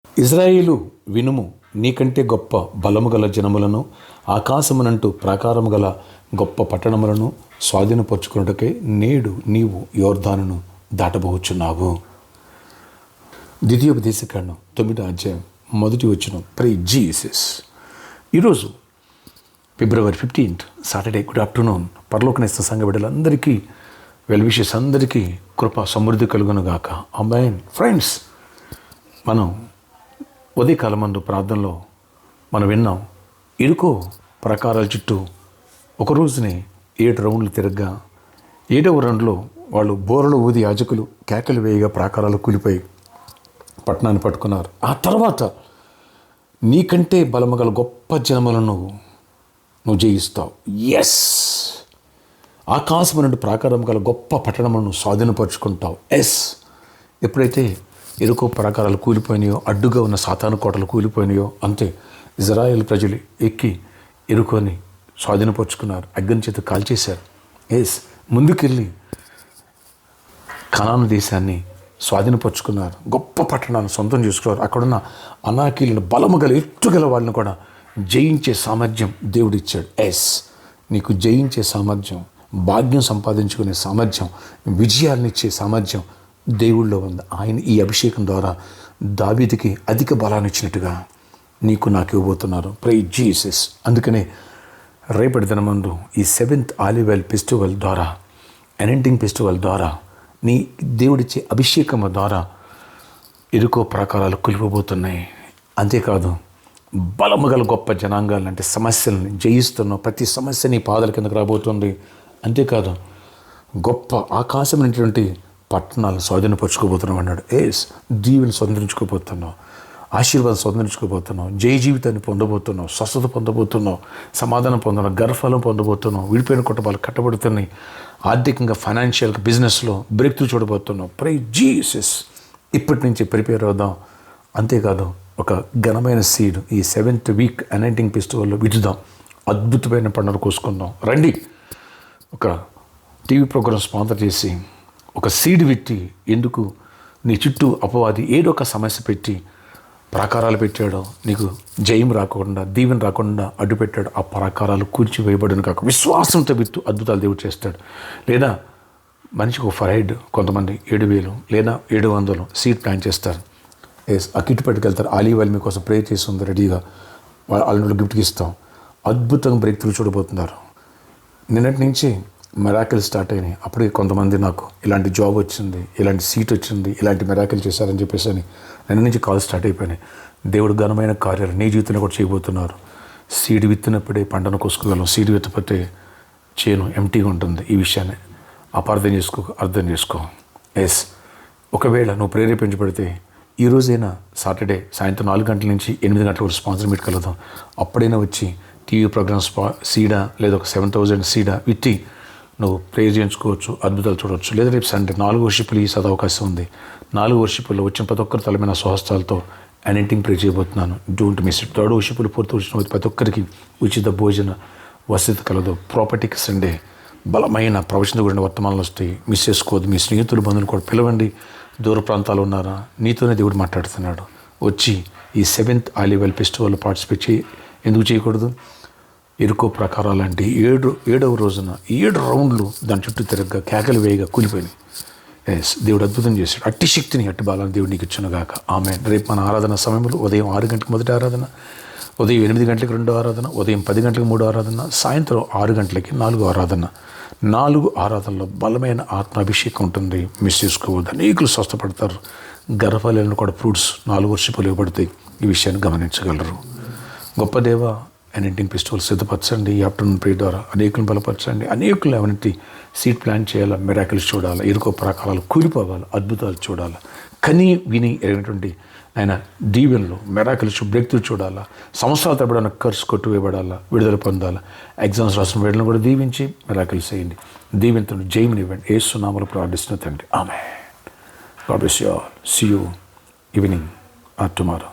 ఇజ్రాయేలు వినుము, నీకంటే గొప్ప బలము గల జనములను, ఆకాశమునంటూ ప్రాకారము గల గొప్ప పట్టణములను స్వాధీనపరుచుకున్నటకే నేడు నీవు యోర్దానును దాటబోచున్నావు. ద్వితీయోపదేశకాండం 9వ అధ్యాయం 1వ వచనం. Praise Jesus. ఈరోజు ఫిబ్రవరి 15 సాటర్డే. Good afternoon. పరలోకనేస్త సంఘ బిడ్డలందరికీ, వెల్ విషెస్ అందరికీ కృప సమృద్ధి కలుగును గాక. ఆమేన్. ఫ్రెండ్స్, మనం ఉదయకాలమందు ప్రార్థనలో మనం విన్నాం, ఇరుకో ప్రాకారాల చుట్టూ ఒక రోజునే 7 రౌండ్లు తిరగ్గా 7వ రౌండ్లో వాళ్ళు బోరలు ఊది యాజకులు కేకలు వేయగా ప్రాకారాలు కూలిపోయి పట్టణాన్ని పట్టుకున్నారు. ఆ తర్వాత నీకంటే బలమగల గొప్ప జనములను నువ్వు జయిస్తావు. ఎస్, ఆకాశం నుండి ప్రాకారం గల గొప్ప పట్టణములను స్వాధీనపరుచుకుంటావు. ఎస్, ఎప్పుడైతే ఎరుకో ప్రాకారాలు కూలిపోయినాయో, అడ్డుగా ఉన్న సాతాను కోటలు కూలిపోయినాయో, అంతే ఇజ్రాయేల్ ప్రజలు ఎక్కి ఎరుకోని స్వాధీనపరుచుకున్నారు, అగ్ని చేత కాల్చేశారు. ఎస్, ముందుకెళ్ళి కనాను దేశాన్ని స్వాధీనపరుచుకున్నారు, గొప్ప పట్టణాలను సొంతం చేసుకున్నారు. అక్కడున్న అనాకీలను, బలము గల ఎత్తుగల వాళ్ళని కూడా జయించే సామర్థ్యం దేవుడిచ్చాడు. ఎస్, నీకు జయించే సామర్థ్యం, భాగ్యం సంపాదించుకునే సామర్థ్యం, విజయాలనిచ్చే సామర్థ్యం దేవుళ్ళో ఉంది. ఆయన ఈ అభిషేకం ద్వారా దావీదుకి అధిక బలాన్ని ఇచ్చినట్టుగా నీకు నాకు ఇవ్వబోతున్నారు. Praise Jesus. అందుకనే రేపటి దినమందు ఈ 7th ఆలివ్ ఆయిల్ ఫెస్టివల్ ద్వారా, అనాయింటింగ్ ఫెస్టివల్ ద్వారా, నీ దేవుడిచ్చే అభిషేకం ద్వారా ఎరుకో ప్రాకారాలు కూలిపోబోతున్నాయి. అంతేకాదు, బలము గల గొప్ప జనాంగాలు అంటే సమస్యలను జయిస్తున్నావు. ప్రతి సమస్య నీ పాదాల కిందకు రాబోతుంది. అంతేకాదు, గొప్ప ఆకాశం అనేటువంటి పట్టణాలు స్వాధీనపరుచుకోబోతున్నావు అన్నాడు. ఎస్, దీవెని స్వతంత్రించుకోబోతున్నావు, ఆశీర్వాదం స్వతంత్రించుకోబోతున్నావు, జయ జీవితాన్ని పొందబోతున్నావు, స్వస్థత పొందబోతున్నావు, సమాధానం పొందడం, గర్భఫలం పొందబోతున్నావు, విడిపోయిన కుటుంబాలు కట్టబడుతున్నాయి, ఆర్థికంగా, ఫైనాన్షియల్గా, బిజినెస్లో బ్రేక్ త్రూ చూడబోతున్నావు. Praise Jesus. ఇప్పటి నుంచి ప్రిపేర్ అవుదాం. అంతేకాదు, ఒక ఘనమైన సీడ్ ఈ 7th వీక్ అనాయింటింగ్ ఫెస్టివల్లో విడుదాం. అద్భుతమైన పండుగ కోసుకుందాం. రండి. ఒక టీవీ ప్రోగ్రాం స్పాన్సర్ చేసి ఒక సీడ్ పెట్టి, ఎందుకు నీ చుట్టూ అపవాది ఏదో ఒక సమస్య పెట్టి ప్రాకారాలు పెట్టాడో, నీకు జయం రాకుండా, దీవెన రాకుండా అడ్డు పెట్టాడు. ఆ ప్రాకారాలు కూల్చివేయబడిన కాక విశ్వాసంతో విత్తు అద్భుతాలు దేవుడు చేస్తాడు. లేదా మనిషికి ఒక ఫరైడ్, కొంతమంది 7,000 లేదా 700 సీడ్ ప్లాన్ చేస్తారు. ఆ కిట్ పట్టుకెళ్తారు. ఆలివ్ ఆయిల్ మీకోసం ప్రే చేస్తుంది రెడీగా, వాళ్ళ గిఫ్ట్కి ఇస్తాం. అద్భుతంగా బ్రేక్ త్రూ చూడబోతున్నారు. నిన్నటి నుంచి మెరాకిల్ స్టార్ట్ అయినాయి. అప్పుడే కొంతమంది నాకు ఇలాంటి జాబ్ వచ్చింది, ఇలాంటి సీట్ వచ్చింది, ఇలాంటి మెరాకిల్ చేశారని చెప్పేసి అని నిన్న నుంచి కాల్ స్టార్ట్ అయిపోయినాయి. దేవుడు ఘనమైన కార్యాలు నీ జీవితంలో కూడా చేయబోతున్నారు. సీడ్ విత్తినప్పుడే పంటను కోసుకోగలం. సీడ్ విత్తకపోతే చేను ఎంటీగా ఉంటుంది. ఈ విషయాన్ని అపార్థం చేసుకో, అర్థం చేసుకో. ఎస్, ఒకవేళ నువ్వు ప్రేరేపించబడితే ఈ రోజైనా సాటర్డే సాయంత్రం 4 గంటల నుంచి 8 గంటల వరకు స్పాన్సర్ మీట్ కలుద్దాం. అప్పుడైనా వచ్చి టీవీ ప్రోగ్రామ్ సీడా లేదా ఒక 7,000 సీడా విత్తి నువ్వు ప్రేర్ చేయించుకోవచ్చు, అద్భుతాలు చూడవచ్చు. లేదా రేపు సండే 4 వర్షిపులు ఈ అవకాశం ఉంది. 4 వర్షిపుల్లో వచ్చిన ప్రతి ఒక్కరి తలమైన స్వహస్తాలతో అనాయింటింగ్ ప్రే చేయబోతున్నాను. Don't miss it. 3rd వర్షిపులు 4th వర్షిపులు ప్రతి ఒక్కరికి ఉచిత భోజన వసతి కలదు. ప్రాపర్టీకి సండే బలమైన ప్రవచన గురిన వర్తమానాలు వస్తాయి. మిస్ చేసుకోవద్దు. మీ స్నేహితులు, బంధువులు కూడా పిలవండి. దూర ప్రాంతాలు ఉన్నారా, నీతోనే దేవుడు మాట్లాడుతున్నాడు. వచ్చి ఈ 7th ఆలివ్ ఆయిల్ ఫెస్టివల్లో పార్టిసిపేట్ చేయి. ఎందుకు చేయకూడదు? ఎరుకో ప్రకారాలు అంటే 7వ రోజున 7 రౌండ్లు దాని చుట్టూ తిరగగా కేకలు వేయగా కూలిపోయినాయి. ఎస్, దేవుడు అద్భుతం చేశాడు. అట్టి శక్తిని, అట్టి బాలాన్ని దేవుడు నీకు ఇచ్చునుగాక. ఆమేన్. రేపు మన ఆరాధన సమయంలో ఉదయం 6 గంటలకు మొదటి ఆరాధన, ఉదయం 8 గంటలకు 2వ ఆరాధన, ఉదయం 10 గంటలకు 3వ ఆరాధన, సాయంత్రం 6 గంటలకి 4వ ఆరాధన. 4 ఆరాధనలో బలమైన ఆత్మాభిషేకం ఉంటుంది. మిస్ చేసుకోవద్దు. అనేకులు స్వస్థపడతారు. గర్భఫలాలను కూడా ఫ్రూట్స్ 4 వర్షిపులు ఇవ్వబడతాయి. ఈ విషయాన్ని గమనించగలరు. గొప్ప దేవ, అనాయింటింగ్ ఫెస్టివల్ సిద్ధపరచండి. ఈ ఆఫ్టర్నూన్ ప్రే ద్వారా అనేకులను బలపరచండి. అనేకులు అవన్నీ సీట్ ప్లాన్ చేయాలా, మెరాకిల్స్ చూడాలి, ఎరుకో ప్రాకారాలు కూలిపోవాలి, అద్భుతాలు చూడాలి. కని విని ఎరిగినటువంటి ఆయన దీవెనలు, మెరాకిల్స్, బ్రేక్ త్రూ చూడాలా. సంవత్సరాల తరబడి కర్స్ కొట్టువేయబడాలా, విడుదల పొందాలా. ఎగ్జామ్స్ రాసిన వీళ్ళని కూడా దీవించి మెరాకిల్స్ చేయండి. దీవెనతో జయమునివ్వండి. యేసు నామములో ప్రార్థిస్తున్న తండ్రి. ఆమేన్. God bless you all. See you evening or tomorrow.